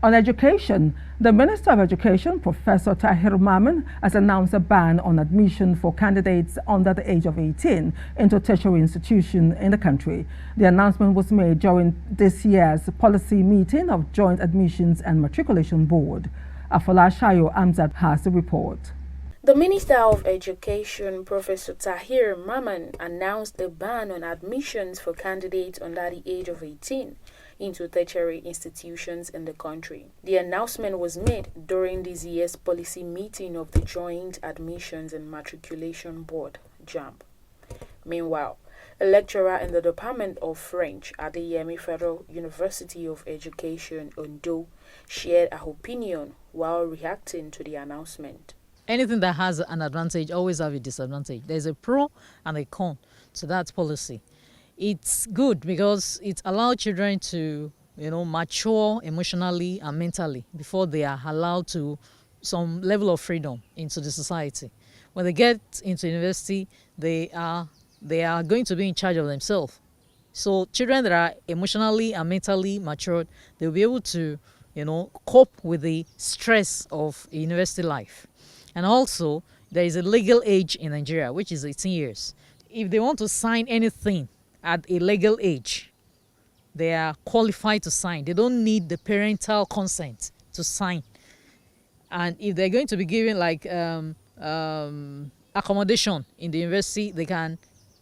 On education, the Minister of Education, Professor Tahir Maman, has announced a ban on admission for candidates under the age of 18 into tertiary institutions in the country. The announcement was made during this year's policy meeting of Joint Admissions and Matriculation Board. Afola Shayo Amzad has the report. The Minister of Education, Professor Tahir Maman, announced a ban on admissions for candidates under the age of 18 into tertiary institutions in the country. The announcement was made during this year's policy meeting of the Joint Admissions and Matriculation Board, JAMB. Meanwhile, a lecturer in the Department of French at the Yemi Federal University of Education, Ondo, shared her opinion while reacting to the announcement. Anything that has an advantage always have a disadvantage. There's a pro and a con to that policy. It's good because it allows children to, mature emotionally and mentally before they are allowed to some level of freedom into the society. When they get into university, they are going to be in charge of themselves. So children that are emotionally and mentally matured, they'll be able to, cope with the stress of a university life. And also, there is a legal age in Nigeria, which is 18 years. If they want to sign anything at a legal age, they are qualified to sign. They don't need the parental consent to sign. And if they're going to be given accommodation in the university, they can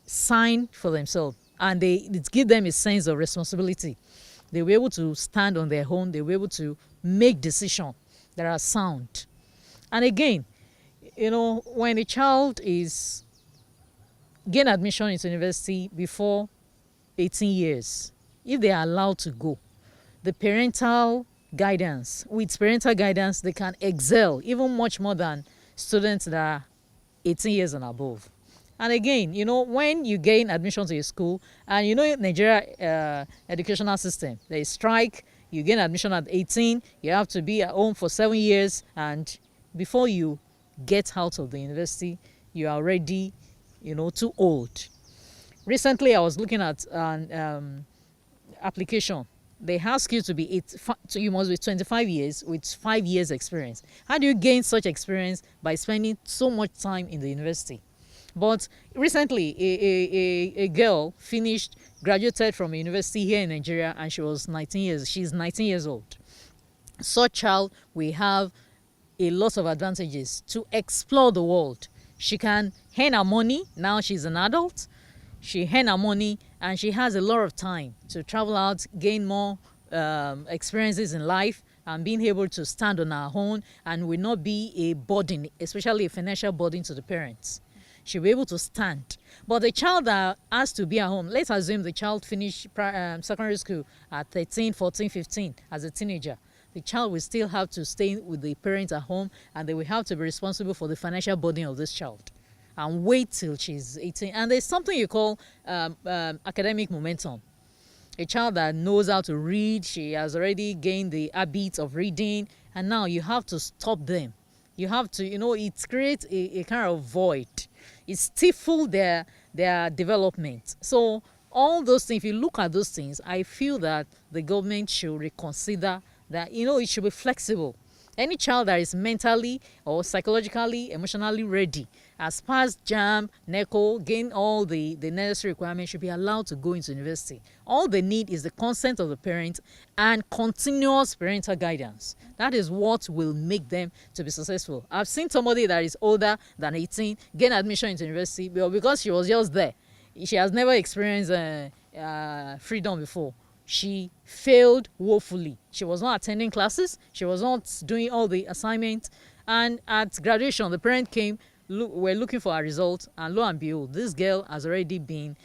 sign for themselves. And it gives them a sense of responsibility. They'll be able to stand on their own. They'll be able to make decisions that are sound. And again, when a child is gain admission into university before 18 years, if they are allowed to go, with parental guidance, they can excel even much more than students that are 18 years and above. And again, when you gain admission to a school, and Nigeria educational system, there is strike, you gain admission at 18, you have to be at home for 7 years, and before you get out of the university, you are already, too old. Recently, I was looking at an application. They ask you to be you must be 25 years with 5 years experience. How do you gain such experience? By spending so much time in the university. But recently, a girl graduated from a university here in Nigeria, and she's 19 years old. Such child, we have a lot of advantages to explore the world. She can earn her money. Now she's an adult. She earn her money, and she has a lot of time to travel out, gain more experiences in life, and being able to stand on her own and will not be a burden, especially a financial burden to the parents. She'll be able to stand. But the child that has to be at home, let's assume the child finished secondary school at 13, 14, 15 as a teenager. The child will still have to stay with the parents at home, and they will have to be responsible for the financial burden of this child and wait till she's 18. And there's something you call academic momentum. A child that knows how to read, she has already gained the habit of reading, and now you have to stop them. You have to, it creates a kind of void. It stifles their development. So all those things, if you look at those things, I feel that the government should reconsider that, it should be flexible. Any child that is mentally or psychologically, emotionally ready, as passed JAMB, NECO, gain all the necessary requirements, should be allowed to go into university. All they need is the consent of the parents and continuous parental guidance. That is what will make them to be successful. I've seen somebody that is older than 18 gain admission into university because she was just there. She has never experienced freedom before. She failed woefully. She was not attending classes. She was not doing all the assignments. And at graduation, the parent came, were looking for her results, and lo and behold, this girl has already been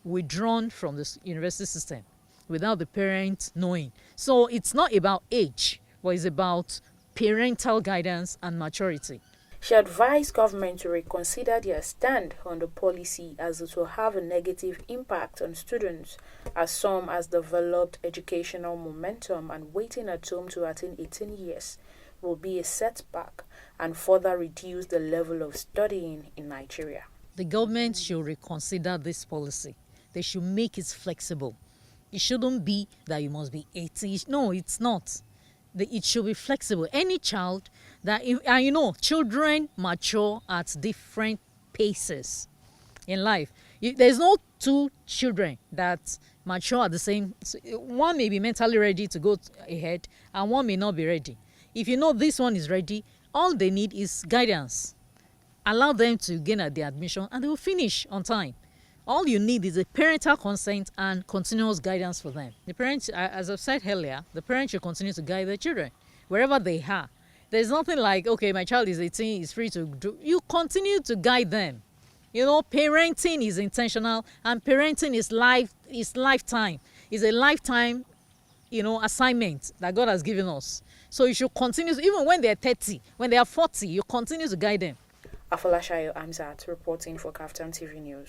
withdrawn from the university system without the parents knowing. So it's not about age, but it's about parental guidance and maturity. She advised government to reconsider their stand on the policy, as it will have a negative impact on students, as some has developed educational momentum, and waiting at home to attain 18 years will be a setback and further reduce the level of studying in Nigeria. The government should reconsider this policy. They should make it flexible. It shouldn't be that you must be 18. No, it's not. it should be flexible. Any child and children mature at different paces in life. There's no two children that mature at the same. One may be mentally ready to go ahead, and one may not be ready. If you know this one is ready, all they need is guidance. Allow them to gain at the admission, and they will finish on time. All you need is a parental consent and continuous guidance for them. The parents, as I've said earlier, the parents should continue to guide their children wherever they are. There's nothing like, okay, my child is 18, is free to do. You continue to guide them. Parenting is intentional, and parenting is lifetime. It's a lifetime, assignment that God has given us. So you should continue, even when they're 30, when they are 40, you continue to guide them. Afolashayo Amzat reporting for KAFTAN TV News.